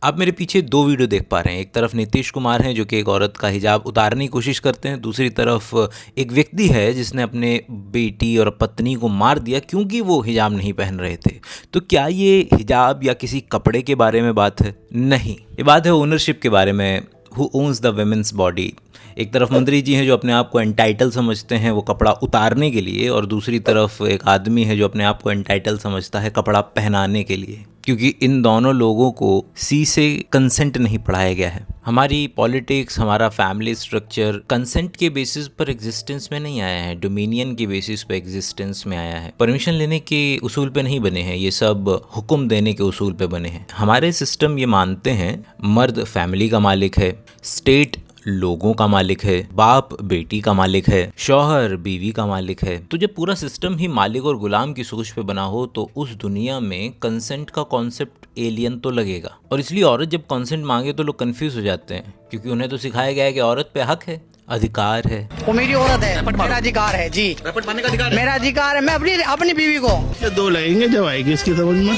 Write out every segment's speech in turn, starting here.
आप मेरे पीछे दो वीडियो देख पा रहे हैं। एक तरफ नीतीश कुमार हैं जो कि एक औरत का हिजाब उतारने की कोशिश करते हैं, दूसरी तरफ एक व्यक्ति है जिसने अपने बेटी और पत्नी को मार दिया क्योंकि वो हिजाब नहीं पहन रहे थे। तो क्या ये हिजाब या किसी कपड़े के बारे में बात है? नहीं, ये बात है ओनरशिप के बारे में। Who owns the women's body. एक तरफ मंत्री जी हैं जो अपने आप को एंटाइटल समझते हैं वो कपड़ा उतारने के लिए, और दूसरी तरफ एक आदमी है जो अपने आप को एंटाइटल समझता है कपड़ा पहनाने के लिए, क्योंकि इन दोनों लोगों को सी से कंसेंट नहीं पढ़ाया गया है। हमारी पॉलिटिक्स, हमारा फैमिली स्ट्रक्चर कंसेंट के बेसिस पर एग्जिस्टेंस में नहीं आया है, डोमिनियन के बेसिस पर एग्जिस्टेंस में आया है। परमिशन लेने के उसूल पे नहीं बने हैं, ये सब हुक्म देने के उसूल पे बने हैं। हमारे सिस्टम ये मानते हैं मर्द फैमिली का मालिक है, स्टेट लोगों का मालिक है, बाप बेटी का मालिक है, शौहर बीवी का मालिक है। तो जब पूरा सिस्टम ही मालिक और गुलाम की सोच पे बना हो तो उस दुनिया में कंसेंट का कॉन्सेप्ट एलियन तो लगेगा। और इसलिए औरत जब कंसेंट मांगे तो लोग कंफ्यूज हो जाते हैं, क्योंकि उन्हें तो सिखाया गया है कि औरत पे हक है, अधिकार है। वो मेरी औरत है, मेरा अधिकार है जी, मानने का अधिकार, मेरा अधिकार है। मैं अपनी बीवी को दो लगेंगे जब आएगी इसकी समझ में,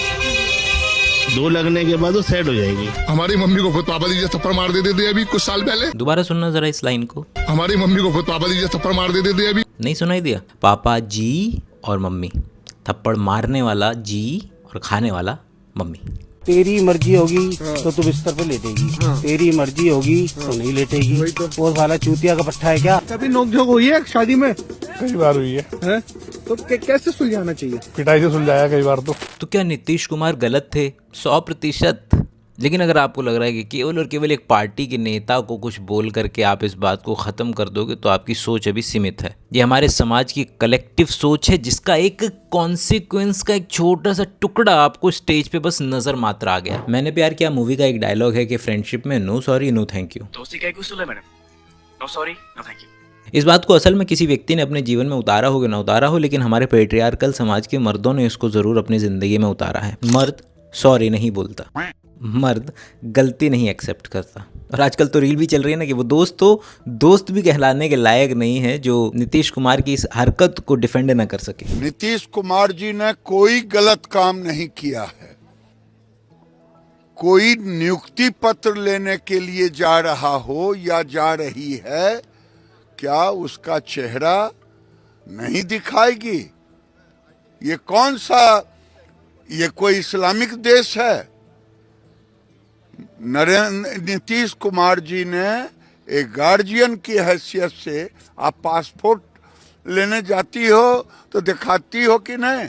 दो लगने के बाद वो सेट हो जाएगी। हमारी मम्मी को खुद पापा दीजिए थप्पड़ मार देते थे अभी कुछ साल पहले। दोबारा सुनना जरा इस लाइन को। हमारी मम्मी को खुद पापा दीजिए थप्पड़ मार देते थे अभी। नहीं सुनाई दिया? पापा जी और मम्मी, थप्पड़ मारने वाला जी और खाने वाला मम्मी। तेरी मर्जी होगी तो तू बिस्तर पे लेटेगी, तेरी मर्जी होगी तो नहीं लेटेगी। और साला चूतिया का पट्टा है क्या? कभी नोकझोंक हुई है शादी में? कई बार हुई है? तो कैसे सुलझाना चाहिए? पिटाई से सुलझाया कई बार। तो क्या नीतीश कुमार गलत थे? 100%। लेकिन अगर आपको लग रहा है कि केवल और केवल एक पार्टी के नेता को कुछ बोल करके आप इस बात को ख़त्म कर दोगे तो आपकी सोच अभी सीमित है। ये हमारे समाज की कलेक्टिव सोच है जिसका एक कॉन्सिक्वेंस का एक छोटा सा टुकड़ा आपको स्टेज पे बस नज़र मात्र आ गया। मैंने प्यार किया मूवी का एक डायलॉग है कि फ्रेंडशिप में no sorry no thank you. दोस्ती का एक उसूल है madam, no sorry no thank you. इस बात को असल में किसी व्यक्ति ने अपने जीवन में उतारा हो कि ना उतारा हो, लेकिन हमारे पेट्रियार्कल समाज के मर्दों ने इसको ज़रूर अपनी ज़िंदगी में उतारा है। मर्द सॉरी नहीं बोलता, मर्द गलती नहीं एक्सेप्ट करता। और आजकल तो रील भी चल रही है ना कि वो दोस्त भी कहलाने के लायक नहीं है जो नीतीश कुमार की इस हरकत को डिफेंड ना कर सके। नीतीश कुमार जी ने कोई गलत काम नहीं किया है। कोई नियुक्ति पत्र लेने के लिए जा रहा हो या जा रही है, क्या उसका चेहरा नहीं दिखाएगी? ये कौन सा, ये कोई इस्लामिक देश है? नीतीश कुमार जी ने एक गार्जियन की हैसियत से, आप पासपोर्ट लेने जाती हो तो दिखाती हो कि नहीं?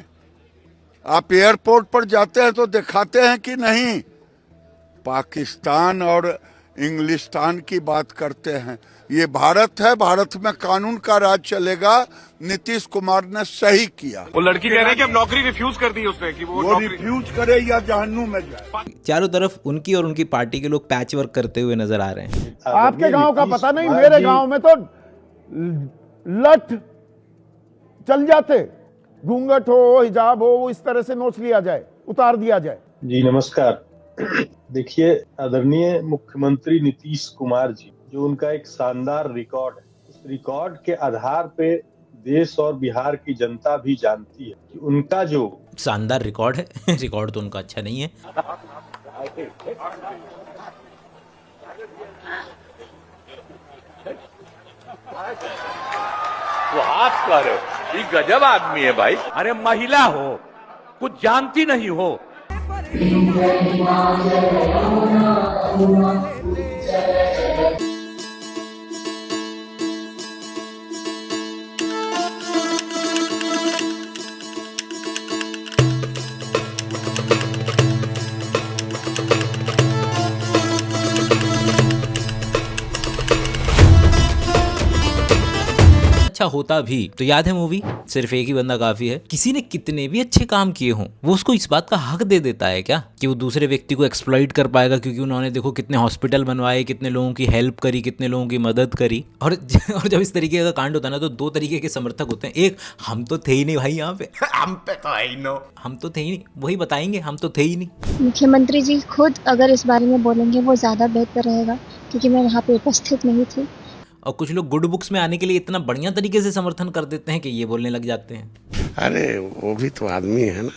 आप एयरपोर्ट पर जाते हैं तो दिखाते हैं कि नहीं? पाकिस्तान और इंग्लिस्तान की बात करते हैं। ये भारत है, भारत में कानून का राज चलेगा। नीतीश कुमार ने सही किया। वो लड़की कह रहे हैं कि अब नौकरी रिफ्यूज कर दी उसने कि वो रिफ्यूज करे या जहन्नुम में जाए। चारों तरफ उनकी और उनकी पार्टी के लोग पैच वर्क करते हुए नजर आ रहे हैं। आपके गांव का पता नहीं, मेरे गांव में तो लठ चल जाते, घूंघट हो हिजाब हो इस तरह से नोच लिया जाए, उतार दिया जाए। जी नमस्कार। देखिए, आदरणीय मुख्यमंत्री नीतीश कुमार जी, जो उनका एक शानदार रिकॉर्ड है, उस रिकॉर्ड के आधार पे देश और बिहार की जनता भी जानती है कि उनका जो शानदार रिकॉर्ड है रिकॉर्ड तो उनका अच्छा नहीं है। वो हाथ कर रहे हो, ये गजब आदमी है भाई। अरे महिला हो, कुछ जानती नहीं हो। अच्छा होता भी तो याद है मूवी सिर्फ एक ही बंदा काफी है? किसी ने कितने भी अच्छे काम किए हों, वो उसको इस बात का हक दे देता है क्या कि वो दूसरे व्यक्ति को एक्सप्लॉइट कर पाएगा क्योंकि उन्होंने देखो कितने हॉस्पिटल बनवाए, कितने लोगों की हेल्प करी, कितने लोगों की मदद करी। और जब इस तरीके का कांड होता है ना तो दो तरीके के समर्थक होते हैं। एक, हम तो थे ही नहीं भाई यहाँ पे हम पे तो है ही नो, हम तो थे ही नहीं, वही बताएंगे हम तो थे ही नहीं। मुख्यमंत्री जी खुद अगर इस बारे में बोलेंगे वो ज्यादा बेहतर रहेगा, क्योंकि मैं वहाँ पे उपस्थित नहीं थी। और कुछ लोग गुड बुक्स में आने के लिए इतना बढ़िया तरीके से समर्थन कर देते हैं कि ये बोलने लग जाते हैं। अरे वो भी तो आदमी है ना,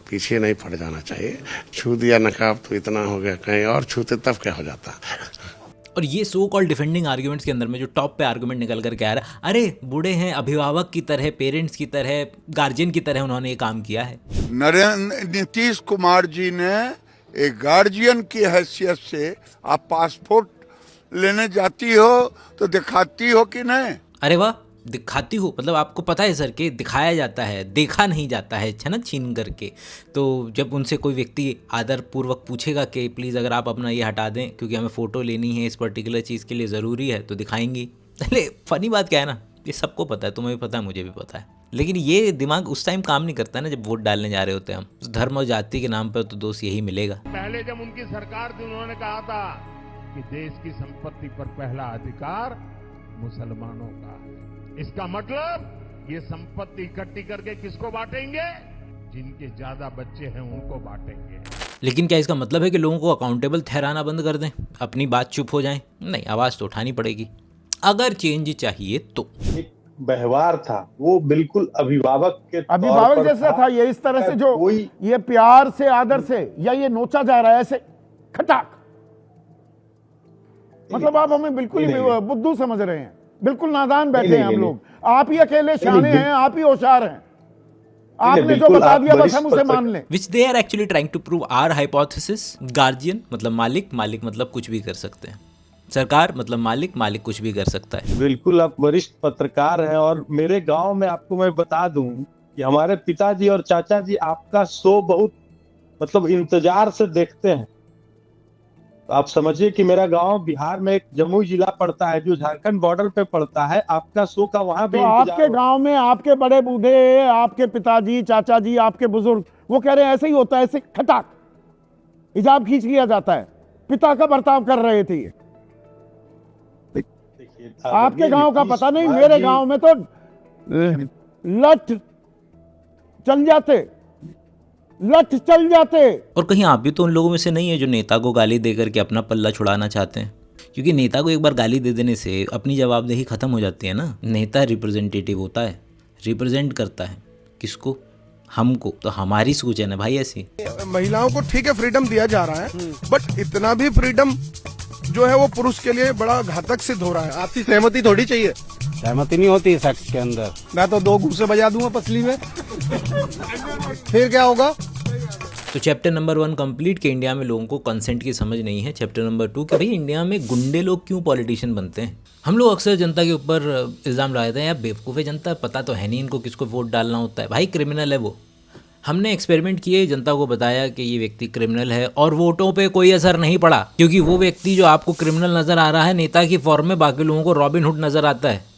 पीछे नहीं पड़ जाना चाहिए। छू दिया नकाब तो इतना हो गया, कहीं और छूते तब क्या हो जाता। और ये सो कॉल्ड डिफेंडिंग आर्ग्यूमेंट्स के अंदर में जो टॉप पे आर्गुमेंट निकल कर के आ रहा है, अरे बूढ़े हैं, अभिभावक की तरह, पेरेंट्स की तरह, गार्जियन की तरह उन्होंने ये काम किया है। नीतीश कुमार जी ने एक गार्जियन की हैसियत से आप पासपोर्ट लेने जाती हो तो दिखाती हो कि नहीं? अरे वाह, दिखाती हो मतलब आपको पता है सर कि दिखाया जाता है, देखा नहीं जाता है ना, छीन करके। तो जब उनसे कोई व्यक्ति आदरपूर्वक पूछेगा कि प्लीज़ अगर आप अपना ये हटा दें क्योंकि हमें फ़ोटो लेनी है, इस पर्टिकुलर चीज़ के लिए ज़रूरी है, तो दिखाएंगी। अरे फनी बात क्या है ना, ये सबको पता है, तुम्हें भी पता है, मुझे भी पता है, लेकिन ये दिमाग उस टाइम काम नहीं करता है ना जब वोट डालने जा रहे होते हैं हम। धर्म और जाति के नाम पर तो दोस्त यही मिलेगा। पहले जब उनकी सरकार थी उन्होंने कहा था कि देश की संपत्ति पर पहला अधिकार मुसलमानों का है। इसका मतलब ये संपत्ति इकट्ठी करके किसको बांटेंगे? जिनके ज्यादा बच्चे हैं उनको बांटेंगे। लेकिन क्या इसका मतलब है कि लोगों को अकाउंटेबल ठहराना बंद कर दें, अपनी बात चुप हो जाएं? नहीं, आवाज़ तो उठानी पड़ेगी अगर चेंज चाहिए तो। एक व्यवहार था वो बिल्कुल अभिभावक जैसा था। ये इस तरह से जो ये प्यार से, आदर से, या ये नोचा जा रहा है ऐसे खटाक, मतलब आप हमें बिल्कुल ही बुद्धू समझ रहे हैं, बिल्कुल नादान बैठे हैं हम लोग। आप ही अकेले शाने हैं, आप ही होशियार हैं, आपने जो बता दिया बस हम उसे मान लें। Which they are actually trying to prove our hypothesis। Guardian मतलब मालिक, मालिक मतलब कुछ भी कर सकते हैं। सरकार मतलब मालिक, मालिक कुछ भी कर सकता है। बिल्कुल, आप वरिष्ठ पत्रकार हैं और मेरे गांव में आपको मैं बता दूं कि हमारे पिताजी और चाचा जी आपका शो बहुत मतलब इंतजार से देखते हैं। आप समझिए कि मेरा गांव बिहार में एक जमुई जिला पड़ता है जो झारखंड बॉर्डर पे पड़ता है। आपका शो का वहां भी तो आपके गांव में आपके बड़े बूढ़े, आपके पिताजी, चाचा जी, आपके बुजुर्ग, वो कह रहे हैं ऐसे ही होता है, ऐसे खटाक हिजाब खींच लिया जाता है। पिता का बर्ताव कर रहे थे। आपके गांव का पता नहीं, मेरे गांव में तो लठ चल जाते। और कहीं आप भी तो उन लोगों में से नहीं है जो नेता को गाली देकर के अपना पल्ला छुड़ाना चाहते हैं? क्योंकि नेता को एक बार गाली दे देने से अपनी जवाबदेही खत्म हो जाती है ना। नेता रिप्रेजेंटेटिव होता है, रिप्रेजेंट करता है किसको? हमको। तो हमारी सोच है ना भाई ऐसी। महिलाओं को ठीक है फ्रीडम दिया जा रहा है, बट इतना भी फ्रीडम जो है वो पुरुष के लिए बड़ा घातक सिद्ध हो रहा है। आपकी सहमति थोड़ी चाहिए। सहमति नहीं होती सेक्स के अंदर। मैं तो 2 घूंसे बजा दूंगा पसली में, फिर क्या होगा? तो चैप्टर नंबर 1 कंप्लीट कि इंडिया में लोगों को कंसेंट की समझ नहीं है। चैप्टर नंबर 2 कि भाई इंडिया में गुंडे लोग क्यों पॉलिटिशियन बनते हैं। हम लोग अक्सर जनता के ऊपर इल्ज़ाम लगाते हैं, यार बेवकूफ़ है जनता, पता तो है नहीं इनको किसको वोट डालना होता है। भाई क्रिमिनल है वो। हमने एक्सपेरिमेंट किए, जनता को बताया कि ये व्यक्ति क्रिमिनल है और वोटों पे कोई असर नहीं पड़ा, क्योंकि वो व्यक्ति जो आपको क्रिमिनल नज़र आ रहा है नेता की फॉर्म में, बाकी लोगों को रॉबिन हुड नज़र आता है।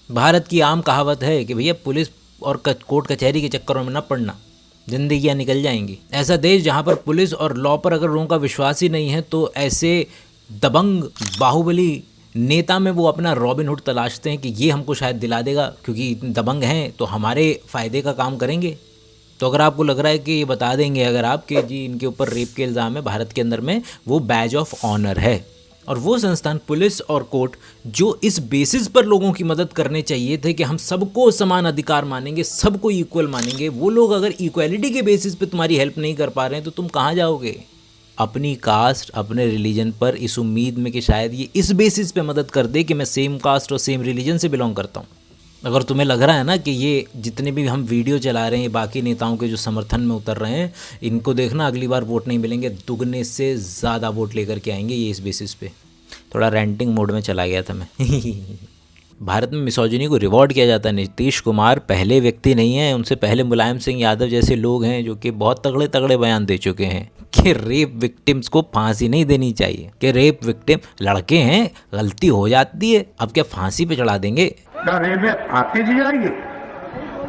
भारत की आम कहावत है कि भैया पुलिस और कोर्ट कचहरी के चक्करों में न पड़ना, जिंदगियां निकल जाएंगी। ऐसा देश जहां पर पुलिस और लॉ पर अगर लोगों का विश्वास ही नहीं है, तो ऐसे दबंग बाहुबली नेता में वो अपना रॉबिन हुड तलाशते हैं कि ये हमको शायद दिला देगा, क्योंकि दबंग हैं तो हमारे फ़ायदे का काम करेंगे। तो अगर आपको लग रहा है कि ये बता देंगे अगर आप कि जी इनके ऊपर रेप के इल्ज़ाम है भारत के अंदर में, वो बैज ऑफ ऑनर है। और वो संस्थान पुलिस और कोर्ट जो इस बेसिस पर लोगों की मदद करने चाहिए थे कि हम सबको समान अधिकार मानेंगे, सबको इक्वल मानेंगे, वो लोग अगर इक्वलिटी के बेसिस पे तुम्हारी हेल्प नहीं कर पा रहे हैं तो तुम कहाँ जाओगे? अपनी कास्ट, अपने रिलीजन पर, इस उम्मीद में कि शायद ये इस बेसिस पे मदद कर दे कि मैं सेम कास्ट और सेम रिलीजन से बिलोंग करता हूँ। अगर तुम्हें लग रहा है ना कि ये जितने भी हम वीडियो चला रहे हैं बाकी नेताओं के जो समर्थन में उतर रहे हैं, इनको देखना अगली बार वोट नहीं मिलेंगे, दुगने से ज़्यादा वोट लेकर के आएंगे ये इस बेसिस पे। थोड़ा रेंटिंग मोड में चला गया था मैं। भारत में मिसोजिनी को रिवॉर्ड किया जाता है। नीतीश कुमार पहले व्यक्ति नहीं है, उनसे पहले मुलायम सिंह यादव जैसे लोग हैं जो कि बहुत तगड़े तगड़े बयान दे चुके हैं कि रेप विक्टिम्स को फांसी नहीं देनी चाहिए, कि रेप विक्टिम लड़के हैं, गलती हो जाती है, अब क्या फांसी पे चढ़ा देंगे? रेप में फांसी दी जाएगी?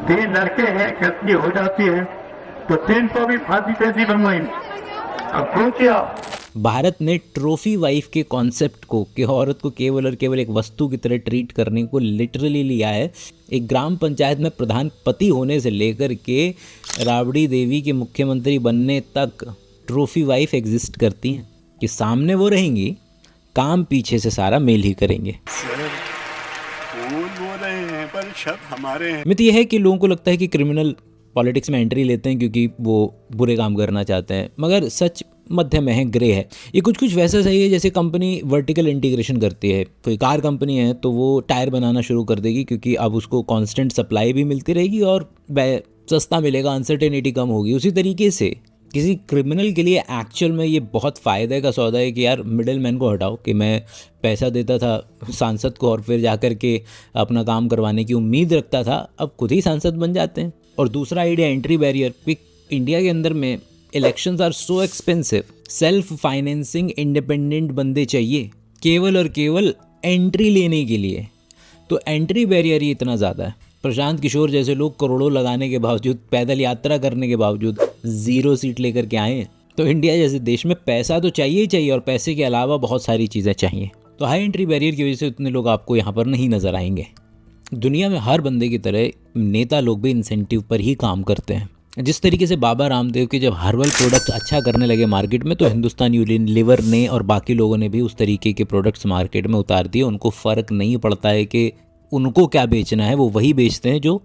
3 लड़के हैं, गलती हो जाती है तो 3 को भी फांसी कैसी बनवाएंगे? अब क्यों किया? भारत ने ट्रॉफी वाइफ के कॉन्सेप्ट को, कि औरत को केवल और केवल एक वस्तु की तरह ट्रीट करने को लिटरली लिया है। एक ग्राम पंचायत में प्रधान पति होने से लेकर के राबड़ी देवी के मुख्यमंत्री बनने तक ट्रॉफी वाइफ एग्जिस्ट करती हैं कि सामने वो रहेंगी, काम पीछे से सारा मेल ही करेंगे। वो हो रहे हैं पर शक हमारे हैं। मित यह है कि लोगों को लगता है कि क्रिमिनल पॉलिटिक्स में एंट्री लेते हैं क्योंकि वो बुरे काम करना चाहते हैं, मगर सच मध्य में है, ग्रे है। ये कुछ कुछ वैसा सही है जैसे कंपनी वर्टिकल इंटीग्रेशन करती है। कोई कार कंपनी है तो वो टायर बनाना शुरू कर देगी क्योंकि अब उसको कांस्टेंट सप्लाई भी मिलती रहेगी और सस्ता मिलेगा, अनसर्टेनिटी कम होगी। उसी तरीके से किसी क्रिमिनल के लिए एक्चुअल में ये बहुत फ़ायदे का सौदा है कि यार मिडिल मैन को हटाओ, कि मैं पैसा देता था सांसद को और फिर जाकर के अपना काम करवाने की उम्मीद रखता था, अब खुद ही सांसद बन जाते हैं। और दूसरा आइडिया एंट्री बैरियर। इंडिया के अंदर में elections are so expensive, self financing independent बंदे चाहिए केवल और केवल एंट्री लेने के लिए। तो एंट्री बैरियर ही इतना ज़्यादा है। प्रशांत किशोर जैसे लोग करोड़ों लगाने के बावजूद, पैदल यात्रा करने के बावजूद 0 सीट लेकर के आए हैं। तो इंडिया जैसे देश में पैसा तो चाहिए ही चाहिए और पैसे के अलावा बहुत सारी चीज़ें चाहिए। तो हाई एंट्री बैरियर की वजह से उतने लोग आपको यहाँ पर नहीं नज़र आएंगे। दुनिया में हर बंदे की तरह नेता लोग भी इंसेंटिव पर ही काम करते हैं। जिस तरीके से बाबा रामदेव के जब हर्बल प्रोडक्ट अच्छा करने लगे मार्केट में, तो हिंदुस्तान यूनिलीवर ने और बाकी लोगों ने भी उस तरीके के प्रोडक्ट्स मार्केट में उतार दिए। उनको फ़र्क नहीं पड़ता है कि उनको क्या बेचना है, वो वही बेचते हैं जो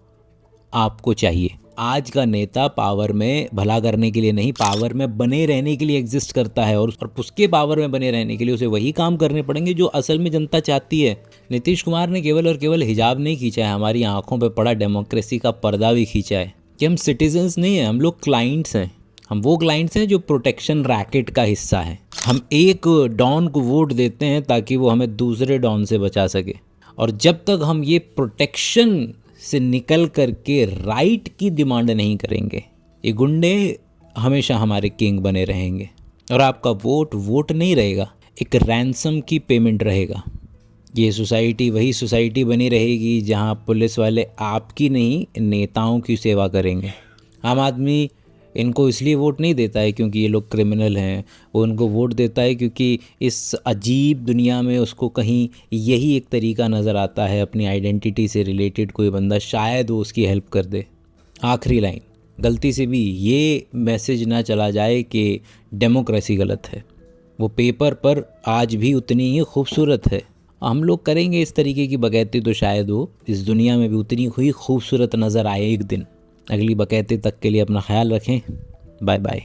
आपको चाहिए। आज का नेता पावर में भला करने के लिए नहीं, पावर में बने रहने के लिए एग्जिस्ट करता है और उसके पावर में बने रहने के लिए उसे वही काम करने पड़ेंगे जो असल में जनता चाहती है। नीतीश कुमार ने केवल और केवल हिजाब नहीं खींचा है, हमारी आंखों पे पड़ा डेमोक्रेसी का पर्दा भी खींचा है कि हम सिटीजन्स नहीं हैं, हम लोग क्लाइंट्स हैं। हम वो क्लाइंट्स हैं जो प्रोटेक्शन रैकेट का हिस्सा है। हम एक डॉन को वोट देते हैं ताकि वो हमें दूसरे डॉन से बचा सके, और जब तक हम ये प्रोटेक्शन से निकल करके राइट की डिमांड नहीं करेंगे, ये गुंडे हमेशा हमारे किंग बने रहेंगे। और आपका वोट नहीं रहेगा, एक रैंसम की पेमेंट रहेगा। ये सोसाइटी वही सोसाइटी बनी रहेगी जहां पुलिस वाले आपकी नहीं, नेताओं की सेवा करेंगे। आम आदमी इनको इसलिए वोट नहीं देता है क्योंकि ये लोग क्रिमिनल हैं, वो उनको वोट देता है क्योंकि इस अजीब दुनिया में उसको कहीं यही एक तरीका नज़र आता है अपनी आइडेंटिटी से रिलेटेड कोई बंदा शायद वो उसकी हेल्प कर दे। आखिरी लाइन, गलती से भी ये मैसेज ना चला जाए कि डेमोक्रेसी गलत है। वो पेपर पर आज भी उतनी ही खूबसूरत है। हम लोग करेंगे इस तरीके की बकैती तो शायद वो इस दुनिया में भी उतनी ही खूबसूरत नज़र आए एक दिन। अगली बकैती तक के लिए अपना ख्याल रखें। Bye bye.